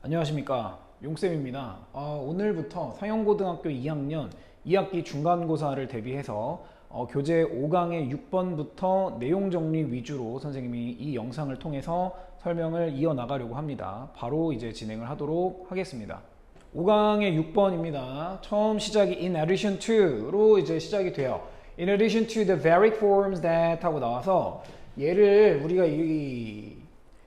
안녕하십니까, 용쌤입니다. 오늘부터 상영고등학교 2학년 2학기 중간고사를 대비해서 교재 5강의 6번부터 내용 정리 위주로 선생님이 이 영상을 통해서 설명을 이어나가려고 합니다. 바로 이제 진행을 하도록 하겠습니다. 5강의 6번입니다. 처음 시작이 in addition to로 이제 시작이 돼요. In addition to the varied forms that 하고 나와서 얘를 우리가 이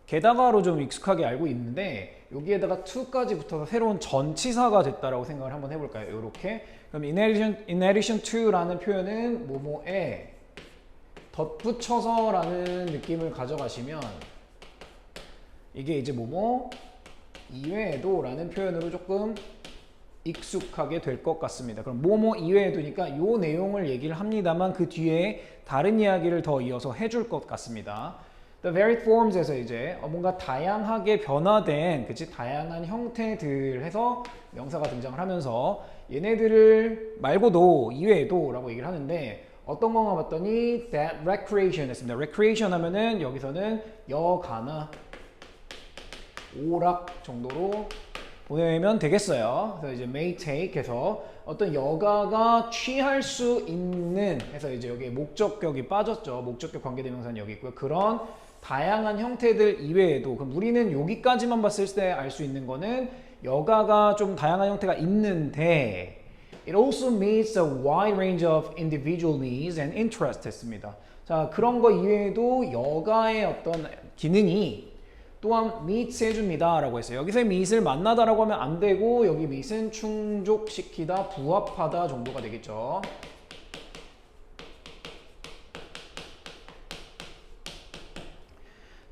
게다가로 좀 익숙하게 알고 있는데 여기에다가 to까지 붙어서 새로운 전치사가 됐다라고 생각을 한번 해볼까요? 이렇게. 그럼 in addition to라는 표현은 뭐뭐에 덧붙여서 라는 느낌을 가져가시면 이게 이제 뭐뭐 이외에도 라는 표현으로 조금 익숙하게 될 것 같습니다. 그럼 뭐뭐 이외에도니까 이 내용을 얘기를 합니다만 그 뒤에 다른 이야기를 더 이어서 해줄 것 같습니다. The varied forms에서 이제 뭔가 다양하게 변화된 다양한 형태들 해서 명사가 등장을 하면서 얘네들을 말고도 이외에도 라고 얘기를 하는데 어떤 건가 봤더니 that recreation 했습니다. recreation 하면은 여기서는 여가나 오락 정도로 보내면 되겠어요. 그래서 이제 may take 해서 어떤 여가가 취할 수 있는 해서 이제 여기 목적격이 빠졌죠. 목적격 관계대명사는 여기 있고요. 그런 다양한 형태들 이외에도 그럼 우리는 여기까지만 봤을 때 알 수 있는 거는 여가가 좀 다양한 형태가 있는데 It also meets a wide range of individual needs and interests 했습니다. 자, 그런 거 이외에도 여가의 어떤 기능이 또한 meets 해줍니다 라고 했어요. 여기서 meet을 만나다 라고 하면 안 되고 여기 meet은 충족시키다, 부합하다 정도가 되겠죠.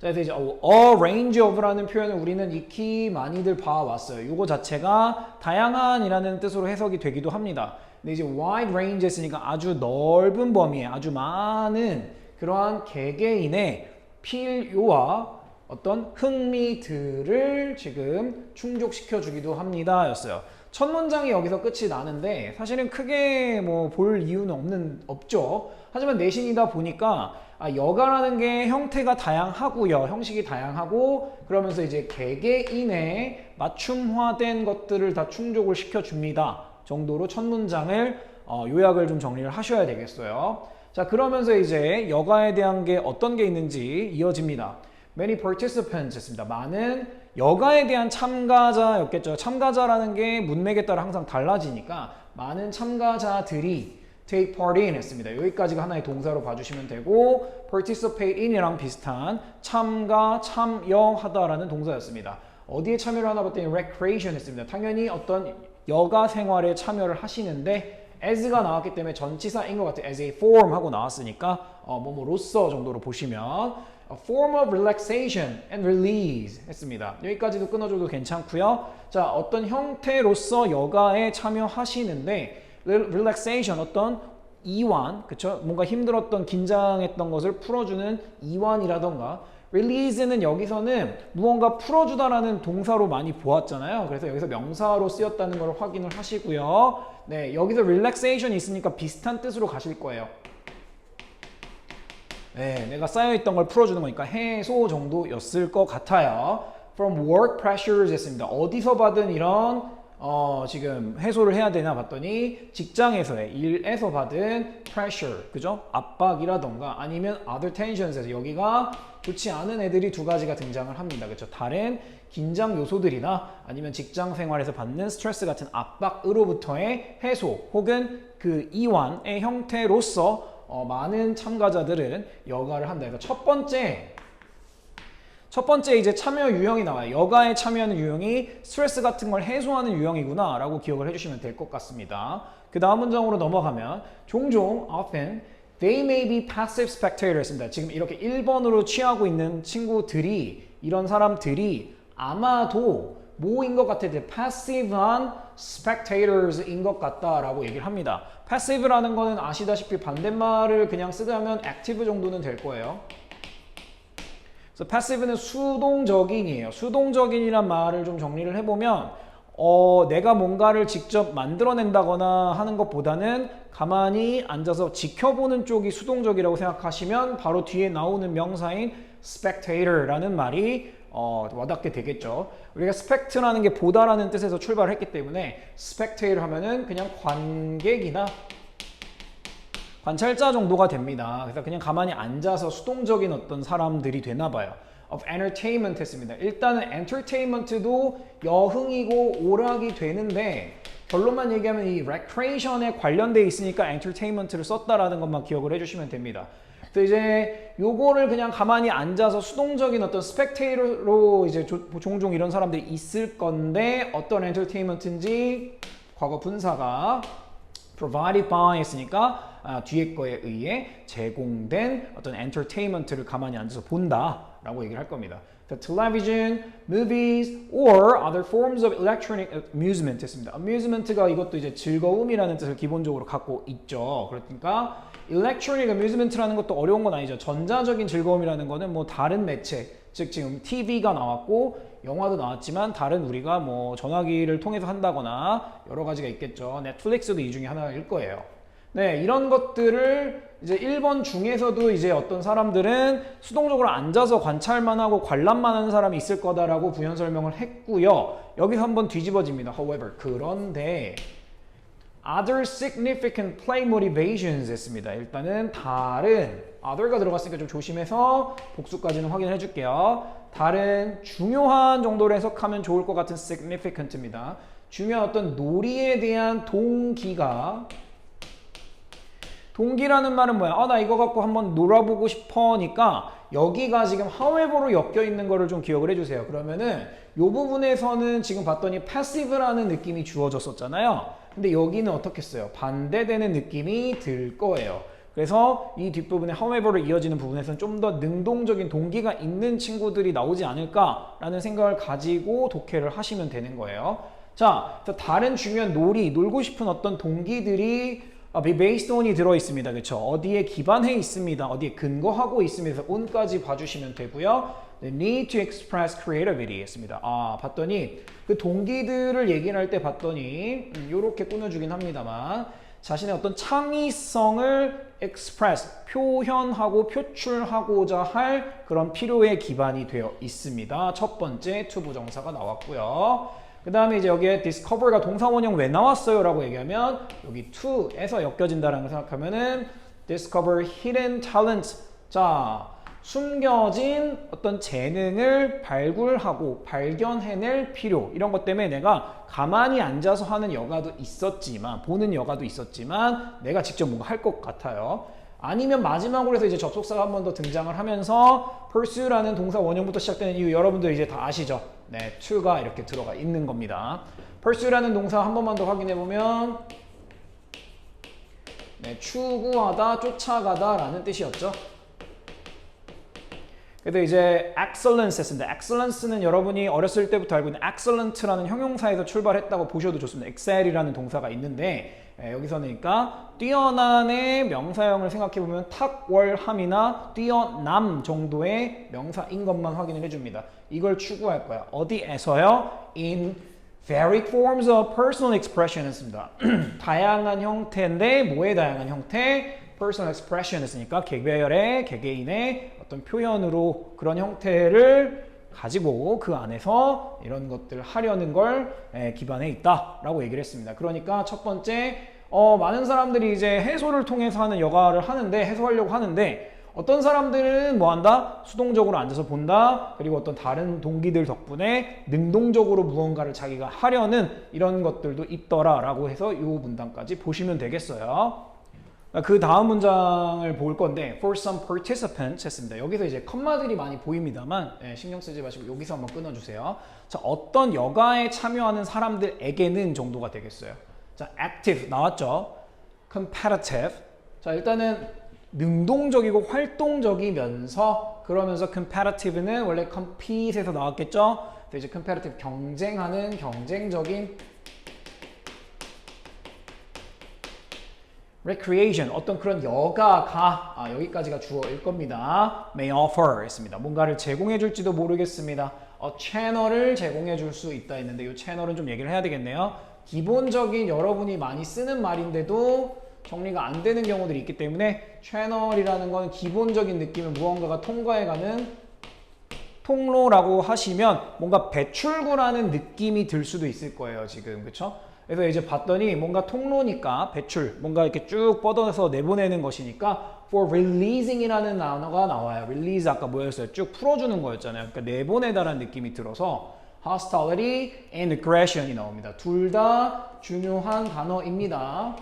자, 그래서 이제 a range of라는 표현을 우리는 익히 많이들 봐왔어요. 이거 자체가 다양한이라는 뜻으로 해석이 되기도 합니다. 근데 이제 wide range 했으니까 아주 넓은 범위에 아주 많은 그러한 개개인의 필요와 어떤 흥미들을 지금 충족시켜 주기도 합니다 였어요. 첫 문장이 여기서 끝이 나는데 사실은 크게 뭐 볼 이유는 없죠. 하지만 내신이다 보니까 여가라는 게 형태가 다양하고요. 형식이 다양하고 그러면서 이제 개개인의 맞춤화된 것들을 다 충족을 시켜줍니다. 정도로 첫 문장을 요약을 좀 정리를 하셔야 되겠어요. 자, 그러면서 이제 여가에 대한 게 어떤 게 있는지 이어집니다. Many participants 했습니다. 많은 여가에 대한 참가자였겠죠. 참가자라는 게 문맥에 따라 항상 달라지니까 많은 참가자들이 take part in 했습니다. 여기까지가 하나의 동사로 봐주시면 되고 participate in이랑 비슷한 참가, 참여하다라는 동사였습니다. 어디에 참여를 하나 봤더니 recreation 했습니다. 당연히 어떤 여가 생활에 참여를 하시는데 as가 나왔기 때문에 전치사인 것 같아요. as a form 하고 나왔으니까 뭐뭐로서 정도로 보시면 A form of relaxation and release 했습니다. 여기까지도 끊어줘도 괜찮고요. 자, 어떤 형태로서 여가에 참여하시는데 relaxation 어떤 이완, 그쵸? 뭔가 힘들었던 긴장했던 것을 풀어주는 이완이라던가 release는 여기서는 무언가 풀어주다라는 동사로 많이 보았잖아요. 그래서 여기서 명사로 쓰였다는 걸 확인을 하시고요. 네, 여기서 relaxation이 있으니까 비슷한 뜻으로 가실 거예요. 네, 내가 쌓여있던 걸 풀어주는 거니까 해소 정도였을 것 같아요. From work pressures 했습니다. 어디서 받은 이런 지금 해소를 해야 되나 봤더니 직장에서의 일에서 받은 pressure, 그죠? 압박이라던가 아니면 other tensions에서 여기가 좋지 않은 애들이 두 가지가 등장을 합니다. 그렇죠? 다른 긴장 요소들이나 아니면 직장 생활에서 받는 스트레스 같은 압박으로부터의 해소 혹은 그 이완의 형태로서 많은 참가자들은 여가를 한다. 그래서 첫 번째 이제 참여 유형이 나와요. 여가에 참여하는 유형이 스트레스 같은 걸 해소하는 유형이구나 라고 기억을 해주시면 될 것 같습니다. 그 다음 문장으로 넘어가면 종종 often they may be passive spectator 했습니다. 지금 이렇게 1번으로 취하고 있는 친구들이 이런 사람들이 아마도 뭐인 것 같아? passive한 spectators인 것 같다라고 얘기를 합니다. passive라는 거는 아시다시피 반대말을 그냥 쓰자면 active 정도는 될 거예요. 그래서 passive는 수동적인이에요. 수동적인이란 말을 좀 정리를 해보면 내가 뭔가를 직접 만들어낸다거나 하는 것보다는 가만히 앉아서 지켜보는 쪽이 수동적이라고 생각하시면 바로 뒤에 나오는 명사인 spectator라는 말이 와닿게 되겠죠. 우리가 spect라는 게 보다라는 뜻에서 출발을 했기 때문에 spectator 하면은 그냥 관객이나 관찰자 정도가 됩니다. 그래서 그냥 가만히 앉아서 수동적인 어떤 사람들이 되나 봐요. of entertainment 했습니다. 일단은 entertainment도 여흥이고 오락이 되는데 결론만 얘기하면 이 recreation에 관련돼 있으니까 entertainment를 썼다라는 것만 기억을 해주시면 됩니다. 그래서 이제 요거를 그냥 가만히 앉아서 수동적인 어떤 spectator로 이제 종종 이런 사람들이 있을 건데 어떤 entertainment인지 과거 분사가 provided by 했으니까 뒤에 거에 의해 제공된 어떤 entertainment를 가만히 앉아서 본다 라고 얘기를 할 겁니다. The television, movies, or other forms of electronic amusement 했습니다. amusement가 이것도 이제 즐거움이라는 뜻을 기본적으로 갖고 있죠. 그러니까 electronic amusement라는 것도 어려운 건 아니죠. 전자적인 즐거움이라는 거는 뭐 다른 매체, 즉 지금 TV가 나왔고 영화도 나왔지만 다른 우리가 뭐 전화기를 통해서 한다거나 여러 가지가 있겠죠. 넷플릭스도 이 중에 하나일 거예요. 네, 이런 것들을 이제 1번 중에서도 이제 어떤 사람들은 수동적으로 앉아서 관찰만 하고 관람만 하는 사람이 있을 거다라고 부연 설명을 했고요. 여기서 한번 뒤집어집니다. However, 그런데 other significant play motivations 했습니다. 일단은 다른 other가 들어갔으니까 좀 조심해서 복수까지는 확인해 줄게요. 다른 중요한 정도로 해석하면 좋을 것 같은 significant입니다. 중요한 어떤 놀이에 대한 동기라는 말은 뭐야? 나 이거 갖고 한번 놀아보고 싶어니까 여기가 지금 however로 엮여 있는 거를 좀 기억을 해주세요. 그러면은 이 부분에서는 지금 봤더니 passive라는 느낌이 주어졌었잖아요. 근데 여기는 어떻게 써요? 반대되는 느낌이 들 거예요. 그래서 이 뒷부분에 however로 이어지는 부분에서는 좀 더 능동적인 동기가 있는 친구들이 나오지 않을까라는 생각을 가지고 독해를 하시면 되는 거예요. 자, 다른 중요한 놀고 싶은 어떤 동기들이 based on이 들어있습니다. 그렇죠? 어디에 기반해 있습니다. 어디에 근거하고 있으면서 on까지 봐주시면 되고요. need to express creativity 했습니다. 봤더니 그 동기들을 얘기를 할 때 봤더니 이렇게 꾸며주긴 합니다만 자신의 어떤 창의성을 express, 표현하고 표출하고자 할 그런 필요의 기반이 되어 있습니다. 첫 번째 to 부정사가 나왔고요. 그 다음에 이제 여기에 discover가 동사원형 왜 나왔어요? 라고 얘기하면 여기 to에서 엮여진다라는 걸 생각하면은 discover hidden talents. 자, 숨겨진 어떤 재능을 발굴하고 발견해낼 필요. 이런 것 때문에 내가 가만히 앉아서 하는 여가도 있었지만, 보는 여가도 있었지만 내가 직접 뭔가 할 것 같아요. 아니면 마지막으로 해서 이제 접속사가 한 번 더 등장을 하면서 pursue라는 동사 원형부터 시작되는 이유 여러분들 이제 다 아시죠? 네, to가 이렇게 들어가 있는 겁니다. pursue라는 동사 한 번만 더 확인해 보면 네, 추구하다, 쫓아가다 라는 뜻이었죠. 그래도 이제 excellence 했습니다. excellence는 여러분이 어렸을 때부터 알고 있는 excellent라는 형용사에서 출발했다고 보셔도 좋습니다. excel이라는 동사가 있는데 여기서는 그러니까 뛰어난의 명사형을 생각해보면 탁월함이나 뛰어남 정도의 명사인 것만 확인을 해줍니다. 이걸 추구할 거야. 어디에서요? In varied forms of personal expression 했습니다. 다양한 형태인데 뭐의 다양한 형태? personal expression 했으니까 개개인의 어떤 표현으로 그런 형태를 가지고 그 안에서 이런 것들을 하려는 걸 기반에 있다라고 얘기를 했습니다. 그러니까 첫 번째 많은 사람들이 이제 해소를 통해서 하는 여가를 하는데 해소하려고 하는데 어떤 사람들은 뭐 한다? 수동적으로 앉아서 본다. 그리고 어떤 다른 동기들 덕분에 능동적으로 무언가를 자기가 하려는 이런 것들도 있더라 라고 해서 이 문단까지 보시면 되겠어요. 그 다음 문장을 볼 건데 for some participants 했습니다. 여기서 이제 컴마들이 많이 보입니다만 신경 쓰지 마시고 여기서 한번 끊어주세요. 자, 어떤 여가에 참여하는 사람들에게는 정도가 되겠어요. 자, active 나왔죠. competitive. 자, 일단은 능동적이고 활동적이면서 그러면서 competitive는 원래 compete에서 나왔겠죠. 그래서 이제 competitive 경쟁하는 경쟁적인 recreation 어떤 그런 여가가 여기까지가 주어일 겁니다. may offer 했습니다. 뭔가를 제공해 줄지도 모르겠습니다. 채널을 제공해 줄 수 있다 했는데 이 채널은 좀 얘기를 해야 되겠네요. 기본적인 여러분이 많이 쓰는 말인데도 정리가 안 되는 경우들이 있기 때문에 채널이라는 건 기본적인 느낌을 무언가가 통과해가는 통로라고 하시면 뭔가 배출구라는 느낌이 들 수도 있을 거예요, 지금. 그쵸? 그래서 이제 봤더니 뭔가 통로니까 배출, 뭔가 이렇게 쭉 뻗어서 내보내는 것이니까 for releasing이라는 단어가 나와요. release 아까 뭐였어요? 쭉 풀어주는 거였잖아요. 그러니까 내보내다라는 느낌이 들어서 hostility and aggression이 나옵니다. 둘 다 중요한 단어입니다.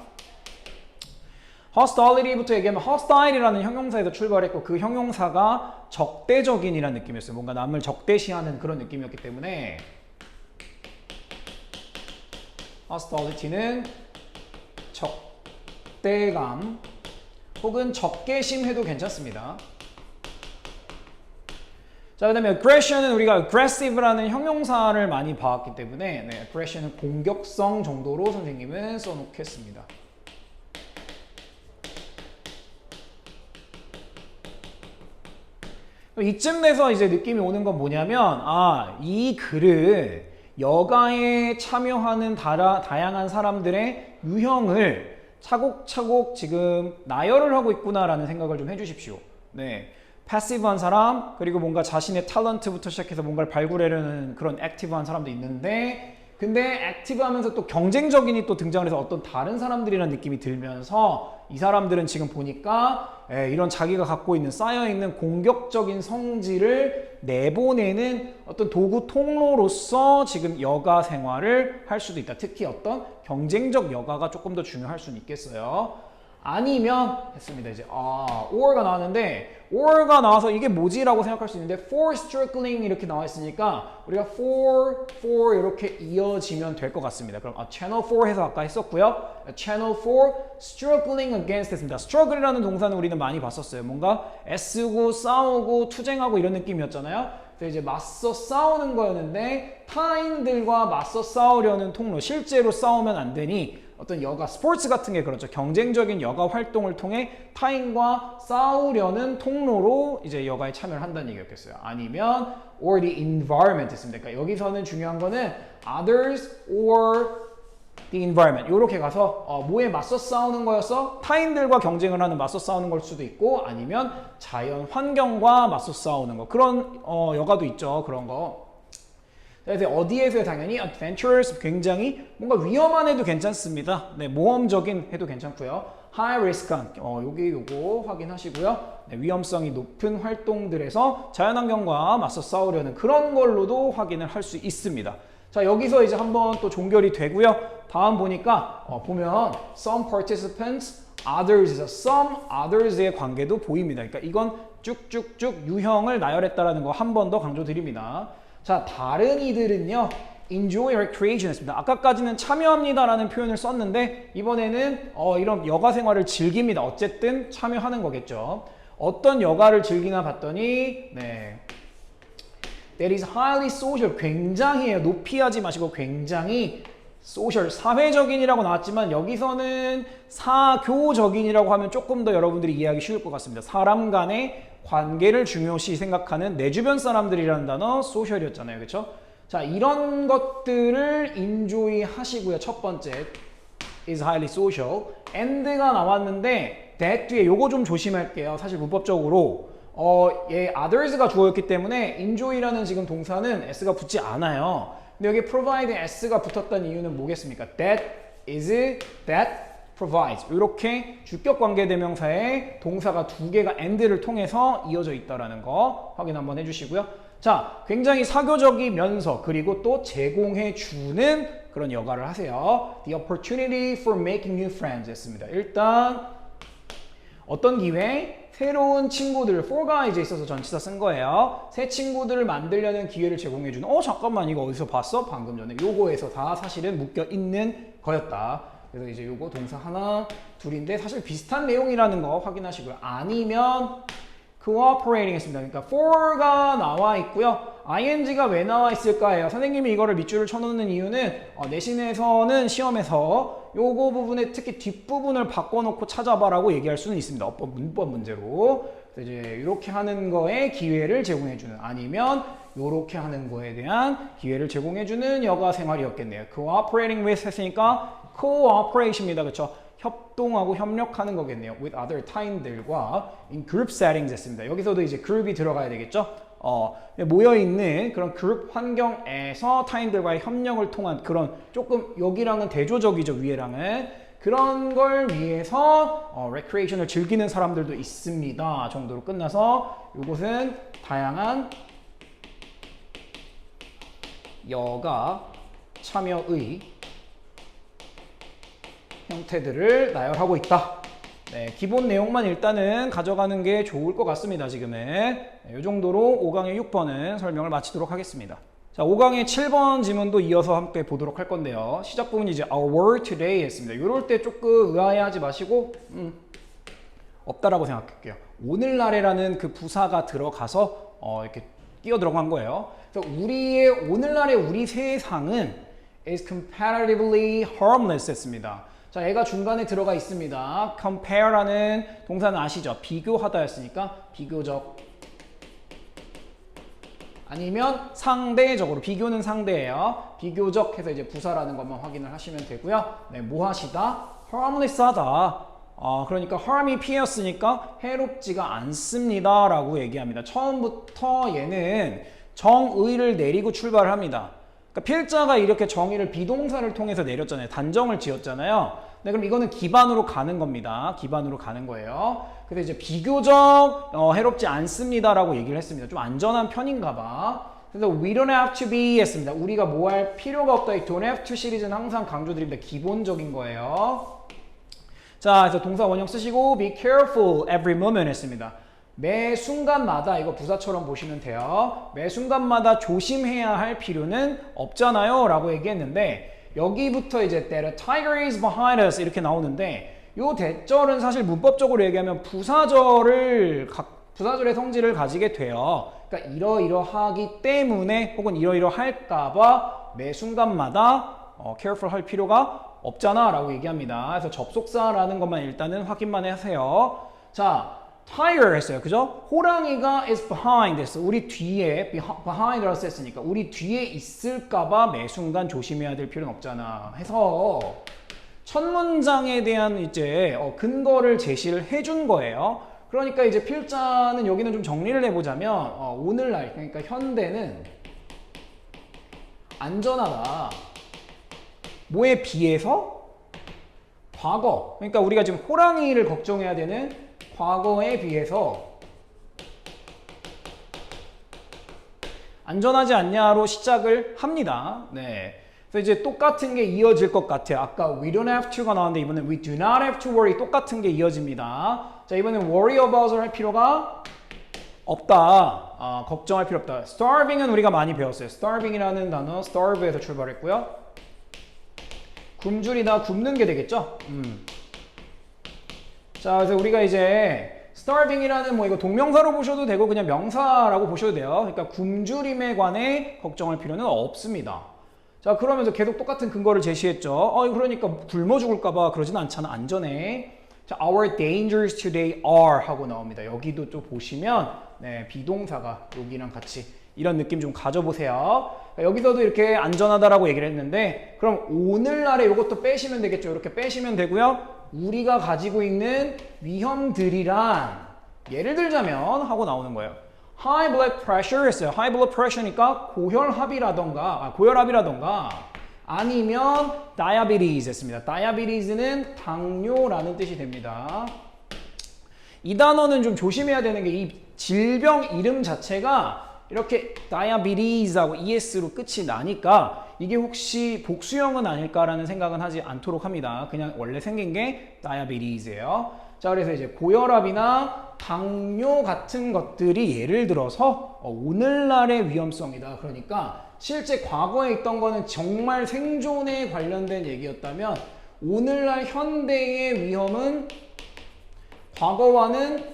hostility부터 얘기하면 hostile이라는 형용사에서 출발했고 그 형용사가 적대적인이라는 느낌이었어요. 뭔가 남을 적대시하는 그런 느낌이었기 때문에 hostility는 적대감 혹은 적개심 해도 괜찮습니다. 자, 그 다음에 aggression은 우리가 aggressive라는 형용사를 많이 봐왔기 때문에 네, aggression은 공격성 정도로 선생님은 써놓겠습니다. 이쯤 돼서 이제 느낌이 오는 건 뭐냐면 이 글을 여가에 참여하는 다양한 사람들의 유형을 차곡차곡 지금 나열을 하고 있구나라는 생각을 좀 해주십시오. 네, 패시브한 사람, 그리고 뭔가 자신의 탤런트부터 시작해서 뭔가를 발굴하려는 그런 액티브한 사람도 있는데 근데 액티브하면서 또 경쟁적인이 또 등장을 해서 어떤 다른 사람들이라는 느낌이 들면서 이 사람들은 지금 보니까 이런 자기가 갖고 있는 쌓여있는 공격적인 성질을 내보내는 어떤 도구 통로로서 지금 여가 생활을 할 수도 있다. 특히 어떤 경쟁적 여가가 조금 더 중요할 수는 있겠어요. 아니면 했습니다. 이제 or가 나왔는데 or가 나와서 이게 뭐지라고 생각할 수 있는데 for struggling 이렇게 나와 있으니까 우리가 for 이렇게 이어지면 될 것 같습니다. 그럼 channel 4 해서 아까 했었고요. channel 4 struggling against 했습니다. struggle이라는 동사는 우리는 많이 봤었어요. 뭔가 애쓰고 싸우고 투쟁하고 이런 느낌이었잖아요. 그래서 이제 맞서 싸우는 거였는데 타인들과 맞서 싸우려는 통로, 실제로 싸우면 안 되니 어떤 여가, 스포츠 같은 게 그렇죠. 경쟁적인 여가 활동을 통해 타인과 싸우려는 통로로 이제 여가에 참여를 한다는 얘기였겠어요. 아니면 or the environment 했습니다. 그러니까 여기서는 중요한 거는 others or the environment 이렇게 가서 뭐에 맞서 싸우는 거였어? 타인들과 경쟁을 하는 맞서 싸우는 걸 수도 있고 아니면 자연 환경과 맞서 싸우는 거 그런 여가도 있죠. 그런 거. 그래서 어디에서 당연히 adventurous 굉장히 뭔가 위험한 해도 괜찮습니다. 네, 모험적인 해도 괜찮고요. high risk한 요거 확인하시고요. 네, 위험성이 높은 활동들에서 자연환경과 맞서 싸우려는 그런 걸로도 확인을 할 수 있습니다. 자, 여기서 이제 한번 또 종결이 되고요. 다음 보니까 보면 some participants, others에서 some others의 관계도 보입니다. 그러니까 이건 쭉쭉쭉 유형을 나열했다라는 거 한 번 더 강조드립니다. 자, 다른 이들은요. enjoy recreation 했습니다. 아까까지는 참여합니다라는 표현을 썼는데 이번에는 이런 여가 생활을 즐깁니다. 어쨌든 참여하는 거겠죠. 어떤 여가를 즐기나 봤더니 네. That is highly social. 굉장히예요. 높이 하지 마시고 굉장히 social, 사회적인이라고 나왔지만 여기서는 사교적인이라고 하면 조금 더 여러분들이 이해하기 쉬울 것 같습니다. 사람 간의 관계를 중요시 생각하는 내 주변 사람들이라는 단어 social이었잖아요. 그렇죠? 자, 이런 것들을 enjoy 하시고요. 첫 번째 is highly social. and가 나왔는데 that 뒤에 요거 좀 조심할게요. 사실 문법적으로 얘 others가 주어였기 때문에 enjoy라는 지금 동사는 s가 붙지 않아요. 근데 여기 provide s가 붙었다는 이유는 뭐겠습니까? that is that provides 이렇게 주격 관계 대명사에 동사가 두 개가 and를 통해서 이어져 있다라는 거 확인 한번 해주시고요. 자, 굉장히 사교적이면서 그리고 또 제공해 주는 그런 여가를 하세요. The opportunity for making new friends 했습니다. 일단 어떤 기회? 새로운 친구들, for가 이제 있어서 전치사 쓴 거예요. 새 친구들을 만들려는 기회를 제공해주는 잠깐만 이거 어디서 봤어? 방금 전에 요거에서 다 사실은 묶여 있는 거였다. 그래서 이제 요거 동사 하나, 둘인데 사실 비슷한 내용이라는 거 확인하시고요. 아니면 cooperating 했습니다. 그러니까 for가 나와 있고요. ing가 왜 나와 있을까요? 선생님이 이거를 밑줄을 쳐놓는 이유는 내신에서는 시험에서 요거 부분에 특히 뒷부분을 바꿔놓고 찾아봐라고 얘기할 수는 있습니다. 문법 문제로. 그래서 이제 이렇게 하는 거에 기회를 제공해주는 아니면 요렇게 하는 거에 대한 기회를 제공해주는 여가 생활이었겠네요. cooperating with 했으니까 cooperation입니다. 그렇죠? 협동하고 협력하는 거겠네요. with other 타인들과 in group settings 했습니다. 여기서도 이제 그룹이 들어가야 되겠죠? 모여있는 그런 그룹 환경에서 타인들과의 협력을 통한 그런 조금 여기랑은 대조적이죠, 위에랑은. 그런 걸 위해서 레크레이션을 즐기는 사람들도 있습니다 정도로 끝나서 이곳은 다양한 여가 참여의 형태들을 나열하고 있다. 네, 기본 내용만 일단은 가져가는 게 좋을 것 같습니다. 지금은 네, 이 정도로 5강의 6번은 설명을 마치도록 하겠습니다. 자, 5강의 7번 지문도 이어서 함께 보도록 할 건데요. 시작 부분이 이제 Our word today 했습니다. 이럴 때 조금 의아해하지 마시고 없다라고 생각할게요. 오늘날에라는 그 부사가 들어가서 이렇게 끼어 들어간 거예요. 그래서 우리의 오늘날의 우리 세상은 is comparatively harmless 했습니다. 자, 얘가 중간에 들어가 있습니다. compare라는 동사는 아시죠? 비교하다였으니까 비교적 아니면 상대적으로 비교는 상대예요. 비교적 해서 이제 부사라는 것만 확인을 하시면 되고요. 네, 뭐 하시다? harmless하다. 그러니까 harm이 P였으니까 해롭지가 않습니다 라고 얘기합니다. 처음부터 얘는 정의를 내리고 출발을 합니다. 그러니까 필자가 이렇게 정의를 비동사를 통해서 내렸잖아요. 단정을 지었잖아요. 네, 그럼 이거는 기반으로 가는 겁니다. 기반으로 가는 거예요. 그래서 이제 비교적 해롭지 않습니다라고 얘기를 했습니다. 좀 안전한 편인가 봐. 그래서 we don't have to be 했습니다. 우리가 뭐 할 필요가 없다. 이 don't have to 시리즈는 항상 강조드립니다. 기본적인 거예요. 자, 그래서 동사 원형 쓰시고 be careful every moment 했습니다. 매 순간마다 이거 부사처럼 보시면 돼요. 매 순간마다 조심해야 할 필요는 없잖아요 라고 얘기했는데 여기부터 이제 that a tiger is behind us 이렇게 나오는데 요 대절은 사실 문법적으로 얘기하면 부사절의 성질을 가지게 돼요. 그러니까 이러이러하기 때문에 혹은 이러이러할까봐 매 순간마다 careful 할 필요가 없잖아 라고 얘기합니다. 그래서 접속사라는 것만 일단은 확인만 하세요. 자, tiger 했어요. 그죠? 호랑이가 is behind 했어. 우리 뒤에 behind us 했으니까 우리 뒤에 있을까봐 매 순간 조심해야 될 필요는 없잖아 해서 첫 문장에 대한 이제 근거를 제시를 해준 거예요. 그러니까 이제 필자는 여기는 좀 정리를 해보자면 오늘날 그러니까 현대는 안전하다. 뭐에 비해서? 과거. 그러니까 우리가 지금 호랑이를 걱정해야 되는 과거에 비해서 안전하지 않냐로 시작을 합니다. 네. 그래서 이제 똑같은 게 이어질 것 같아요. 아까 we don't have to가 나왔는데 이번엔 we do not have to worry 똑같은 게 이어집니다. 자, 이번엔 worry about을 할 필요가 없다. 걱정할 필요 없다. starving은 우리가 많이 배웠어요. starving이라는 단어 starve에서 출발했고요. 굶주리다 굶는 게 되겠죠? 자, 그래서 우리가 이제 starving이라는 뭐 이거 동명사로 보셔도 되고 그냥 명사라고 보셔도 돼요. 그러니까 굶주림에 관해 걱정할 필요는 없습니다. 자, 그러면서 계속 똑같은 근거를 제시했죠. 그러니까 굶어 죽을까봐 그러진 않잖아. 안전해. 자, our dangers today are 하고 나옵니다. 여기도 좀 보시면 네, 비동사가 여기랑 같이 이런 느낌 좀 가져보세요. 여기서도 이렇게 안전하다라고 얘기를 했는데 그럼 오늘날에 이것도 빼시면 되겠죠. 이렇게 빼시면 되고요. 우리가 가지고 있는 위험들이란 예를 들자면 하고 나오는 거예요. high blood pressure 했어요. high blood pressure니까 고혈압이라던가 아니면 diabetes 했습니다. diabetes는 당뇨라는 뜻이 됩니다. 이 단어는 좀 조심해야 되는 게 이 질병 이름 자체가 이렇게 diabetes하고 es로 끝이 나니까 이게 혹시 복수형은 아닐까라는 생각은 하지 않도록 합니다. 그냥 원래 생긴 게 diabetes예요. 자, 그래서 이제 고혈압이나 당뇨 같은 것들이 예를 들어서 오늘날의 위험성이다. 그러니까 실제 과거에 있던 거는 정말 생존에 관련된 얘기였다면 오늘날 현대의 위험은 과거와는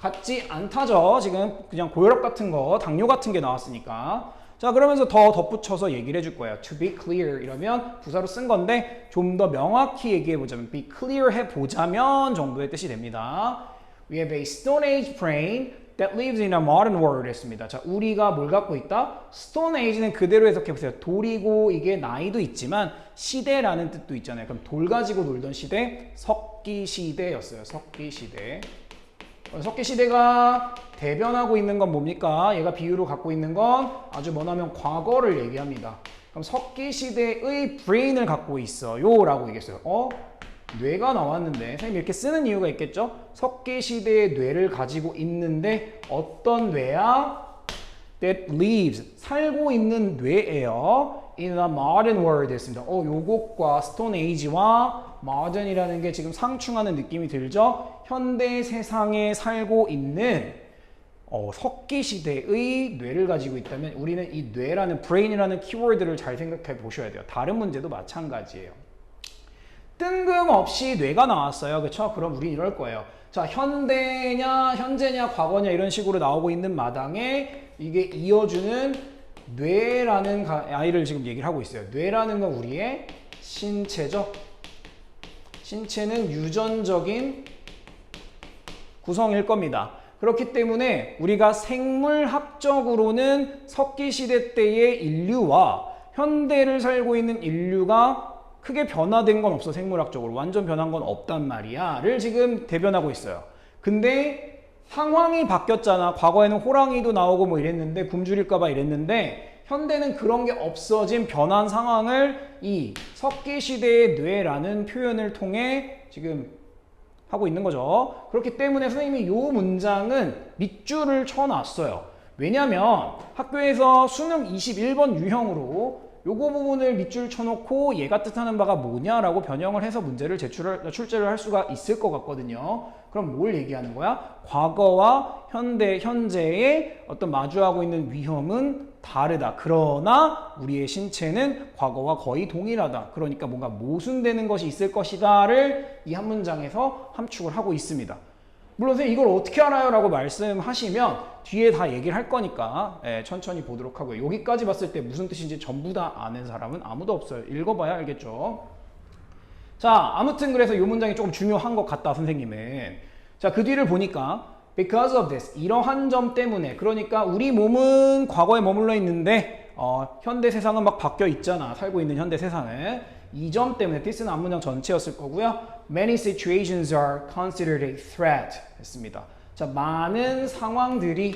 같지 않다죠. 지금 그냥 고혈압 같은 거, 당뇨 같은 게 나왔으니까. 자, 그러면서 더 덧붙여서 얘기를 해줄 거예요. To be clear 이러면 부사로 쓴 건데 좀 더 명확히 얘기해보자면 be clear 해보자면 정도의 뜻이 됩니다. We have a Stone Age brain that lives in a modern world 했습니다. 자, 우리가 뭘 갖고 있다? Stone Age는 그대로 해석해보세요. 돌이고 이게 나이도 있지만 시대라는 뜻도 있잖아요. 그럼 돌 가지고 놀던 시대, 석기 시대였어요. 석기 시대. 석기시대가 대변하고 있는 건 뭡니까? 얘가 비유로 갖고 있는 건 아주 뭐냐면 과거를 얘기합니다. 그럼 석기시대의 brain을 갖고 있어요 라고 얘기했어요. 뇌가 나왔는데 선생님 이렇게 쓰는 이유가 있겠죠? 석기시대의 뇌를 가지고 있는데 어떤 뇌야? That lives, 살고 있는 뇌예요. In a modern world 했습니다. 요것과 Stone Age와 modern이라는 게 지금 상충하는 느낌이 들죠? 현대 세상에 살고 있는 석기시대의 뇌를 가지고 있다면 우리는 이 뇌라는 brain이라는 키워드를 잘 생각해 보셔야 돼요. 다른 문제도 마찬가지예요. 뜬금없이 뇌가 나왔어요. 그렇죠? 그럼 우린 이럴 거예요. 자, 현대냐, 현재냐, 과거냐 이런 식으로 나오고 있는 마당에 이게 이어주는 뇌라는 아이를 지금 얘기를 하고 있어요. 뇌라는 건 우리의 신체죠. 신체는 유전적인 구성일 겁니다. 그렇기 때문에 우리가 생물학적으로는 석기시대 때의 인류와 현대를 살고 있는 인류가 크게 변화된 건 없어. 생물학적으로 완전 변한 건 없단 말이야 를 지금 대변하고 있어요. 근데 상황이 바뀌었잖아. 과거에는 호랑이도 나오고 뭐 이랬는데 굶주릴까봐 이랬는데 현대는 그런 게 없어진 변한 상황을 이 석기시대의 뇌라는 표현을 통해 지금 하고 있는 거죠. 그렇기 때문에 선생님이 이 문장은 밑줄을 쳐놨어요. 왜냐면 학교에서 수능 21번 유형으로 요거 부분을 밑줄 쳐놓고 얘가 뜻하는 바가 뭐냐라고 변형을 해서 문제를 출제를 할 수가 있을 것 같거든요. 그럼 뭘 얘기하는 거야? 과거와 현대, 현재의 어떤 마주하고 있는 위험은 다르다. 그러나 우리의 신체는 과거와 거의 동일하다. 그러니까 뭔가 모순되는 것이 있을 것이다를 이 한 문장에서 함축을 하고 있습니다. 물론 선생님 이걸 어떻게 알아요? 라고 말씀하시면 뒤에 다 얘기를 할 거니까 천천히 보도록 하고요. 여기까지 봤을 때 무슨 뜻인지 전부 다 아는 사람은 아무도 없어요. 읽어봐야 알겠죠. 자, 아무튼 그래서 이 문장이 조금 중요한 것 같다, 선생님은. 자, 그 뒤를 보니까 because of this, 이러한 점 때문에, 그러니까 우리 몸은 과거에 머물러 있는데 현대 세상은 막 바뀌어 있잖아. 살고 있는 현대 세상은. 이 점 때문에 this는 앞문장 전체였을 거고요. Many situations are considered a threat 했습니다. 자, 많은 상황들이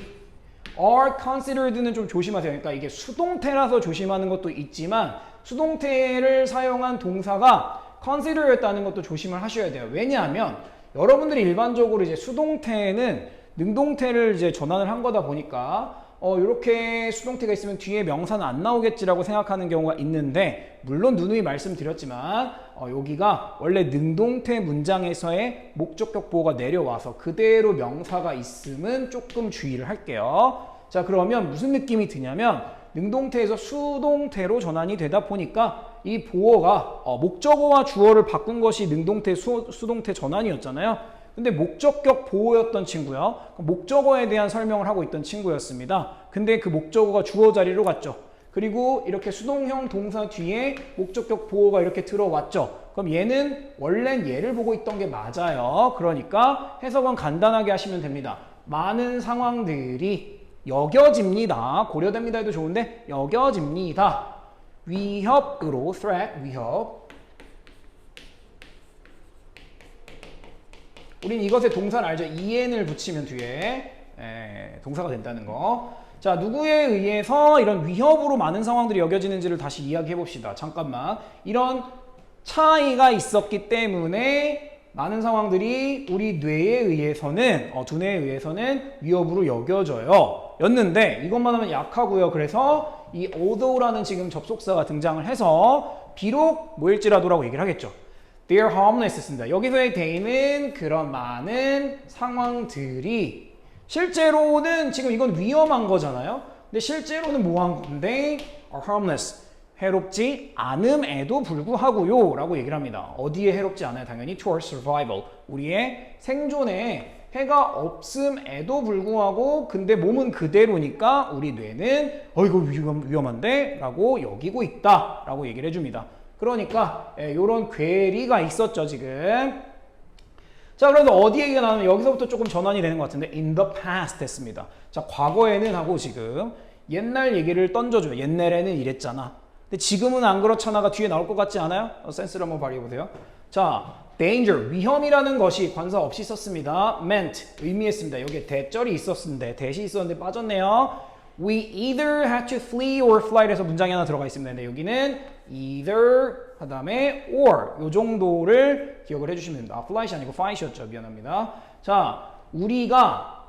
are considered는 좀 조심하세요. 그러니까 이게 수동태라서 조심하는 것도 있지만 수동태를 사용한 동사가 consider였다는 것도 조심을 하셔야 돼요. 왜냐하면 여러분들이 일반적으로 이제 수동태는 능동태를 이제 전환을 한 거다 보니까 이렇게 수동태가 있으면 뒤에 명사는 안 나오겠지라고 생각하는 경우가 있는데, 물론 누누이 말씀드렸지만 여기가 원래 능동태 문장에서의 목적격 보호가 내려와서 그대로 명사가 있으면 조금 주의를 할게요. 자, 그러면 무슨 느낌이 드냐면 능동태에서 수동태로 전환이 되다 보니까 이 보어가 목적어와 주어를 바꾼 것이 능동태 수동태 전환이었잖아요. 근데 목적격 보호였던 친구요. 목적어에 대한 설명을 하고 있던 친구였습니다. 근데 그 목적어가 주어 자리로 갔죠. 그리고 이렇게 수동형 동사 뒤에 목적격 보호가 이렇게 들어왔죠. 그럼 얘는 원래는 얘를 보고 있던 게 맞아요. 그러니까 해석은 간단하게 하시면 됩니다. 많은 상황들이 여겨집니다. 고려됩니다 해도 좋은데 여겨집니다. 위협으로 threat, 위협. 우린 이것의 동사를 알죠. en을 붙이면 뒤에 동사가 된다는 거. 자, 누구에 의해서 이런 위협으로 많은 상황들이 여겨지는지를 다시 이야기해 봅시다. 잠깐만. 이런 차이가 있었기 때문에 많은 상황들이 우리 뇌에 의해서는 두뇌에 의해서는 위협으로 여겨져요. 였는데 이것만 하면 약하고요. 그래서 이 although라는 지금 접속사가 등장을 해서 비록 뭐일지라도라고 얘기를 하겠죠. They are harmless 했습니다. 여기서의 they는 그런 많은 상황들이 실제로는 지금 이건 위험한 거잖아요. 근데 실제로는 뭐한 건데 are harmless. 해롭지 않음에도 불구하고요 라고 얘기를 합니다. 어디에 해롭지 않아요? 당연히 to our survival. 우리의 생존에 해가 없음에도 불구하고 근데 몸은 그대로니까 우리 뇌는 이거 위험한데? 라고 여기고 있다 라고 얘기를 해줍니다. 그러니까 이런 괴리가 있었죠 지금. 자, 그래서 어디 얘기가 나오면 여기서부터 조금 전환이 되는 것 같은데 in the past 했습니다. 자, 과거에는 하고 지금 옛날 얘기를 던져줘요. 옛날에는 이랬잖아. 근데 지금은 안 그렇잖아가 뒤에 나올 것 같지 않아요? 센스를 한번 발휘해보세요. 자, danger, 위험이라는 것이 관사 없이 썼습니다. meant, 의미했습니다. 여기에 대절이 있었는데, 대시 있었는데 빠졌네요. We either had to flee or flight 해서 문장이 하나 들어가 있습니다. 근데 여기는 either 그 다음에 or 요 정도를 기억을 해주시면 됩니다. flight이 아니고 fight이었죠. 미안합니다. 자, 우리가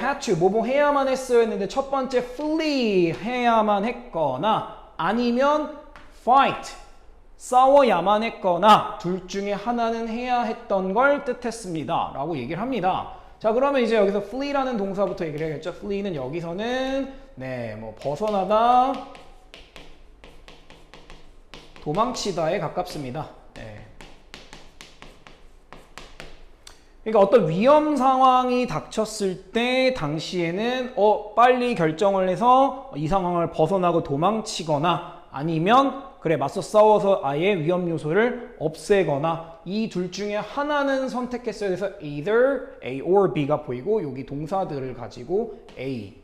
had to 뭐뭐 해야만 했어야 했는데 첫 번째 flee 해야만 했거나 아니면 fight 싸워야만 했거나 둘 중에 하나는 해야 했던 걸 뜻했습니다. 라고 얘기를 합니다. 자, 그러면 이제 여기서 flee라는 동사부터 얘기를 해야겠죠. flee는 여기서는 네, 뭐 벗어나다, 도망치다에 가깝습니다. 네. 그러니까 어떤 위험 상황이 닥쳤을 때 당시에는 빨리 결정을 해서 이 상황을 벗어나고 도망치거나 아니면 그래 맞서 싸워서 아예 위험 요소를 없애거나 이 둘 중에 하나는 선택했어야 돼서 either A or B가 보이고 여기 동사들을 가지고 A,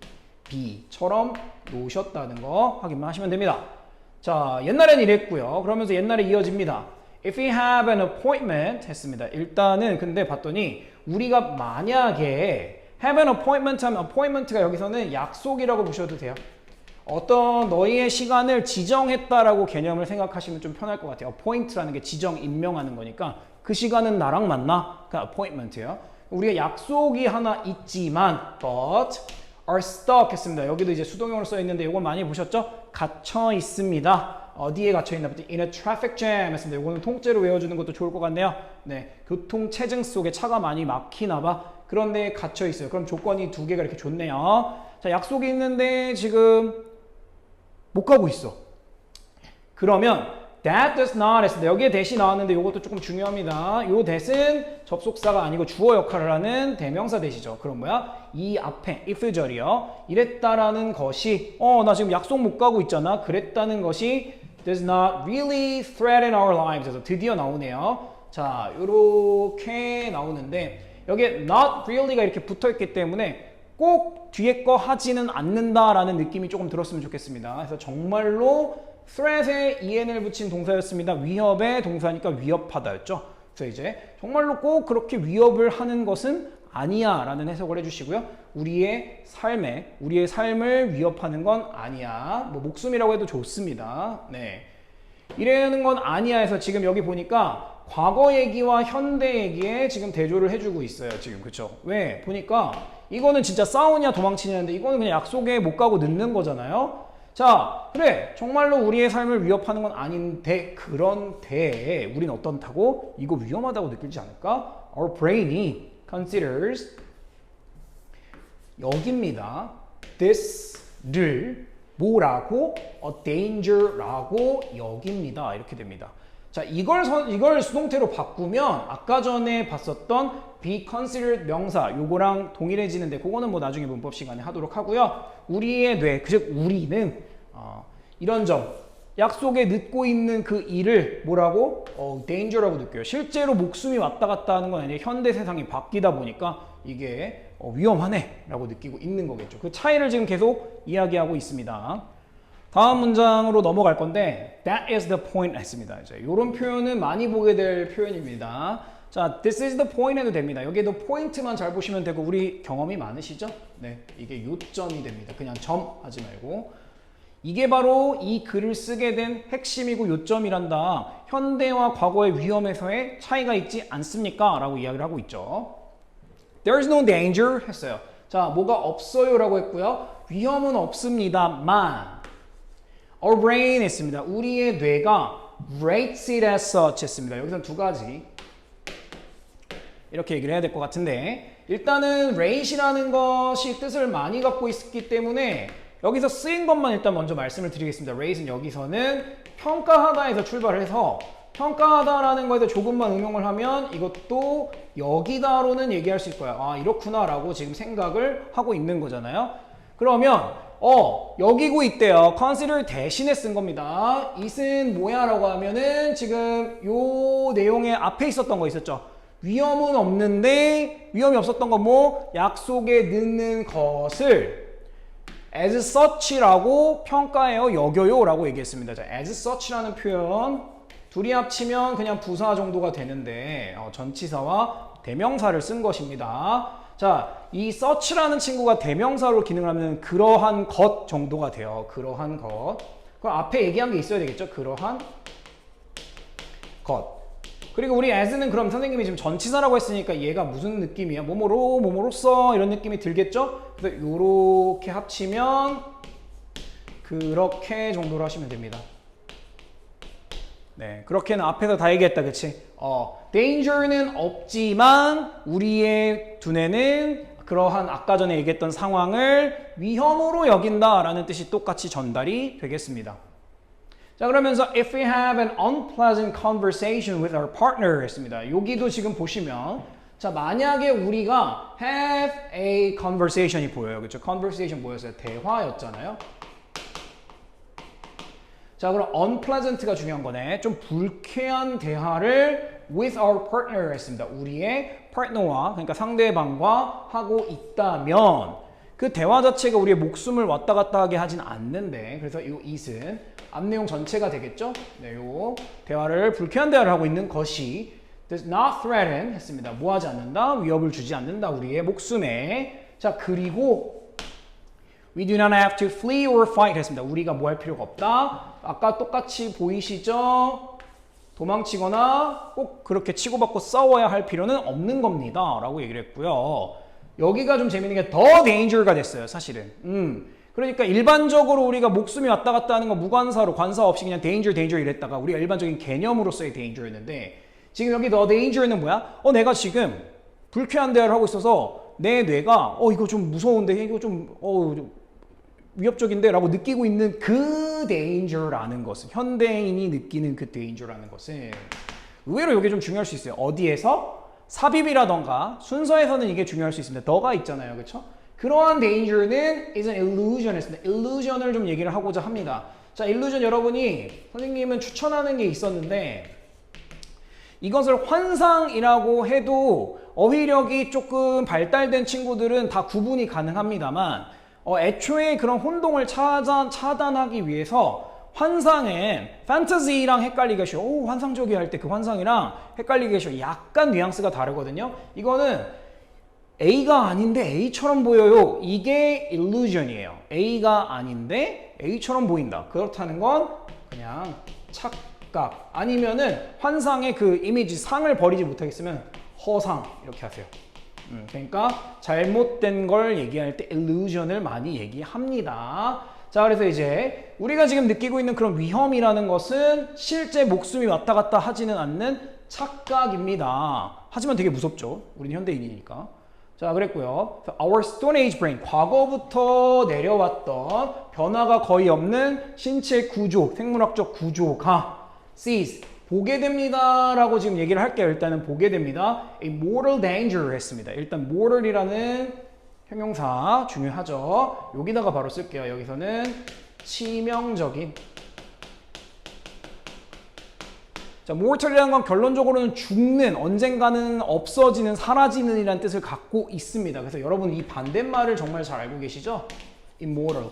B처럼 놓으셨다는 거 확인만 하시면 됩니다. 자, 옛날엔 이랬고요. 그러면서 옛날에 이어집니다. If we have an appointment 했습니다. 일단은 근데 봤더니 우리가 만약에 have an appointment 하면 appointment가 여기서는 약속이라고 보셔도 돼요. 어떤 너희의 시간을 지정했다라고 개념을 생각하시면 좀 편할 것 같아요. appoint라는 게 지정, 임명하는 거니까 그 시간은 나랑 맞나? 그 appointment예요. 우리가 약속이 하나 있지만 but are stuck 했습니다. 여기도 이제 수동형으로 써 있는데 이걸 많이 보셨죠? 갇혀 있습니다. 어디에 갇혀 있나? In a traffic jam 했습니다. 이거는 통째로 외워주는 것도 좋을 것 같네요. 네, 교통 체증 속에 차가 많이 막히나 봐. 그런데 갇혀 있어요. 그럼 조건이 두 개가 이렇게 좋네요. 자, 약속이 있는데 지금 못 가고 있어. 그러면 that does not 했습니다. 여기에 that이 나왔는데 이것도 조금 중요합니다. 요 that은 접속사가 아니고 주어 역할을 하는 대명사 that이죠. 그럼 뭐야? 이 앞에 if절이요. 이랬다라는 것이 나 지금 약속 못 가고 있잖아. 그랬다는 것이 does not really threaten our lives 에서 드디어 나오네요. 자, 요렇게 나오는데 여기에 not really가 이렇게 붙어있기 때문에 꼭 뒤에 거 하지는 않는다라는 느낌이 조금 들었으면 좋겠습니다. 그래서 정말로 threat에 en을 붙인 동사였습니다. 위협의 동사니까 위협하다였죠. 그래서 이제 정말로 꼭 그렇게 위협을 하는 것은 아니야 라는 해석을 해주시고요. 우리의 삶을 위협하는 건 아니야. 뭐 목숨이라고 해도 좋습니다. 네, 이래는 건 아니야 해서 지금 여기 보니까 과거 얘기와 현대 얘기에 지금 대조를 해주고 있어요. 지금 그쵸? 왜? 보니까 이거는 진짜 싸우냐 도망치냐인데 이거는 그냥 약속에 못 가고 늦는 거잖아요. 자, 그래 정말로 우리의 삶을 위협하는 건 아닌데 그런데 우린 어떻다고? 이거 위험하다고 느끼지 않을까? Our brain이 considers 여깁니다. this를 뭐라고? a danger라고 여깁니다. 이렇게 됩니다. 자, 이걸 수동태로 바꾸면 아까 전에 봤었던 be considered 명사 요거랑 동일해지는데 그거는 뭐 나중에 문법 시간에 하도록 하고요. 우리의 뇌, 즉 우리는 이런 점 약속에 늦고 있는 그 일을 뭐라고? danger라고 느껴요. 실제로 목숨이 왔다 갔다 하는 건 아니에요. 현대 세상이 바뀌다 보니까 이게 위험하네 라고 느끼고 있는 거겠죠. 그 차이를 지금 계속 이야기하고 있습니다. 다음 문장으로 넘어갈 건데 that is the point 했습니다. 이제 이런 표현은 많이 보게 될 표현입니다. 자, this is the point 해도 됩니다. 여기에도 포인트만 잘 보시면 되고 우리 경험이 많으시죠? 네, 이게 요점이 됩니다. 그냥 점 하지 말고 이게 바로 이 글을 쓰게 된 핵심이고 요점이란다. 현대와 과거의 위험에서의 차이가 있지 않습니까? 라고 이야기를 하고 있죠. There is no danger 했어요. 자, 뭐가 없어요 라고 했고요. 위험은 없습니다만 Our brain 했습니다. 우리의 뇌가 rates it as such 했습니다. 여기서는 두 가지 이렇게 얘기를 해야 될 것 같은데 일단은 rate이라는 것이 뜻을 많이 갖고 있기 때문에 여기서 쓰인 것만 일단 먼저 말씀을 드리겠습니다. rate는 여기서는 평가하다에서 출발을 해서 평가하다라는 거에도 조금만 응용을 하면 이것도 여기다로는 얘기할 수 있을 거야. 아, 이렇구나 라고 지금 생각을 하고 있는 거잖아요. 그러면 여기고 있대요. consider 대신에 쓴 겁니다. it은 뭐야 라고 하면은 지금 요 내용의 앞에 있었던 거 있었죠. 위험은 없는데 위험이 없었던 거 뭐? 약속에 늦는 것을 as such라고 평가해요. 여겨요 라고 얘기했습니다. 자, as such라는 표현 둘이 합치면 그냥 부사 정도가 되는데 전치사와 대명사를 쓴 것입니다. 자, 이 such라는 친구가 대명사로 기능하면 그러한 것 정도가 돼요. 그러한 것. 그럼 앞에 얘기한 게 있어야 되겠죠? 그러한 것. 그리고 우리 as는 그럼 선생님이 지금 전치사라고 했으니까 얘가 무슨 느낌이야? 뭐뭐로, 뭐뭐로써 이런 느낌이 들겠죠? 그래서 요렇게 합치면 그렇게 정도로 하시면 됩니다. 네, 그렇게는 앞에서 다 얘기했다, 그치? danger는 없지만 우리의 두뇌는 그러한 아까 전에 얘기했던 상황을 위험으로 여긴다라는 뜻이 똑같이 전달이 되겠습니다. 자, 그러면서 if we have an unpleasant conversation with our partner 했습니다. 여기도 지금 보시면 자, 만약에 우리가 have a conversation이 보여요. 그렇죠? conversation 뭐였어요? 대화였잖아요. 자, 그럼 unpleasant가 중요한 거네. 좀 불쾌한 대화를 with our partner 했습니다. 우리의 파트너와, 그러니까 상대방과 하고 있다면 그 대화 자체가 우리의 목숨을 왔다 갔다 하게 하진 않는데, 그래서 이 it은 앞 내용 전체가 되겠죠? 네, 요 대화를 불쾌한 대화를 하고 있는 것이 does not threaten 했습니다. 뭐 하지 않는다? 위협을 주지 않는다. 우리의 목숨에. 자, 그리고 we do not have to flee or fight 했습니다. 우리가 뭐 할 필요가 없다. 아까 똑같이 보이시죠? 도망치거나 꼭 그렇게 치고받고 싸워야 할 필요는 없는 겁니다. 라고 얘기를 했고요. 여기가 좀 재밌는 게 더 danger가 됐어요. 사실은. 그러니까 일반적으로 우리가 목숨이 왔다 갔다 하는 거 무관사로 관사 없이 그냥 danger 이랬다가 우리가 일반적인 개념으로서의 danger였는데 지금 여기 더 danger는 뭐야? 내가 지금 불쾌한 대화를 하고 있어서 내 뇌가 이거 좀 무서운데 이거 좀 위협적인데 라고 느끼고 있는 그 danger라는 것은 현대인이 느끼는 그 danger라는 것은 의외로 이게 좀 중요할 수 있어요. 어디에서? 삽입이라던가 순서에서는 이게 중요할 수 있습니다. 더가 있잖아요. 그렇죠? 그러한 danger는 is an illusion 했습니다. illusion을 좀 얘기를 하고자 합니다. 자, illusion 여러분이 선생님은 추천하는 게 있었는데 이것을 환상이라고 해도 어휘력이 조금 발달된 친구들은 다 구분이 가능합니다만 애초에 그런 혼동을 차단하기 위해서 환상엔 판타지랑 헷갈리게 쉬워. 환상적이야 할 때 그 환상이랑 헷갈리게 쉬워. 약간 뉘앙스가 다르거든요. 이거는 A가 아닌데 A처럼 보여요. 이게 illusion이에요. A가 아닌데 A처럼 보인다. 그렇다는 건 그냥 착각. 아니면은 환상의 그 이미지 상을 버리지 못하겠으면 허상 이렇게 하세요. 그러니까 잘못된 걸 얘기할 때 illusion을 많이 얘기합니다. 자, 그래서 이제 우리가 지금 느끼고 있는 그런 위험이라는 것은 실제 목숨이 왔다 갔다 하지는 않는 착각입니다. 하지만 되게 무섭죠. 우리는 현대인이니까. 자, 그랬고요. Our Stone Age brain, 과거부터 내려왔던 변화가 거의 없는 신체 구조, 생물학적 구조가 sees, 보게 됩니다 라고 지금 얘기를 할게요. 일단은 보게 됩니다. A mortal danger 했습니다. 일단 mortal이라는 형용사 중요하죠. 여기다가 바로 쓸게요. 여기서는 치명적인. 자, mortal이라는 건 결론적으로는 죽는, 언젠가는 없어지는, 사라지는 이라는 뜻을 갖고 있습니다. 그래서 여러분 이 반대말을 정말 잘 알고 계시죠? immortal.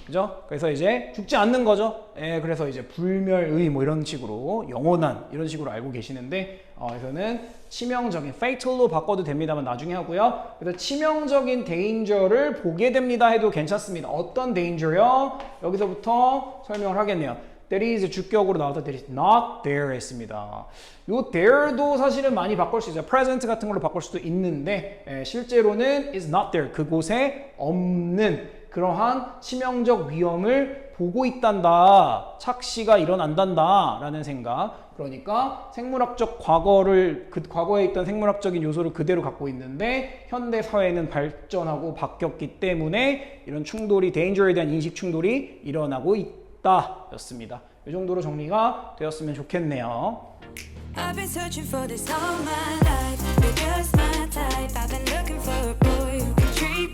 그죠? 그래서 이제 죽지 않는 거죠. 그래서 이제 불멸의 뭐 이런 식으로 영원한 이런 식으로 알고 계시는데 그래서는 치명적인 fatal로 바꿔도 됩니다만 나중에 하고요. 그래서 치명적인 danger를 보게 됩니다 해도 괜찮습니다. 어떤 danger요? 여기서부터 설명을 하겠네요. That is 주격으로 나와서 that is not there 했습니다. 요 there도 사실은 많이 바꿀 수 있어요. present 같은 걸로 바꿀 수도 있는데 실제로는 is not there. 그곳에 없는 그러한 치명적 위험을 보고 있단다. 착시가 일어난단다. 라는 생각. 그러니까 생물학적 과거를, 그 과거에 있던 생물학적인 요소를 그대로 갖고 있는데 현대 사회는 발전하고 바뀌었기 때문에 이런 충돌이, danger에 대한 인식 충돌이 일어나고 있다. 였습니다. 이 정도로 정리가 되었으면 좋겠네요. I've been searching for this all my life. You're just my type. I've been looking for a boy who can treat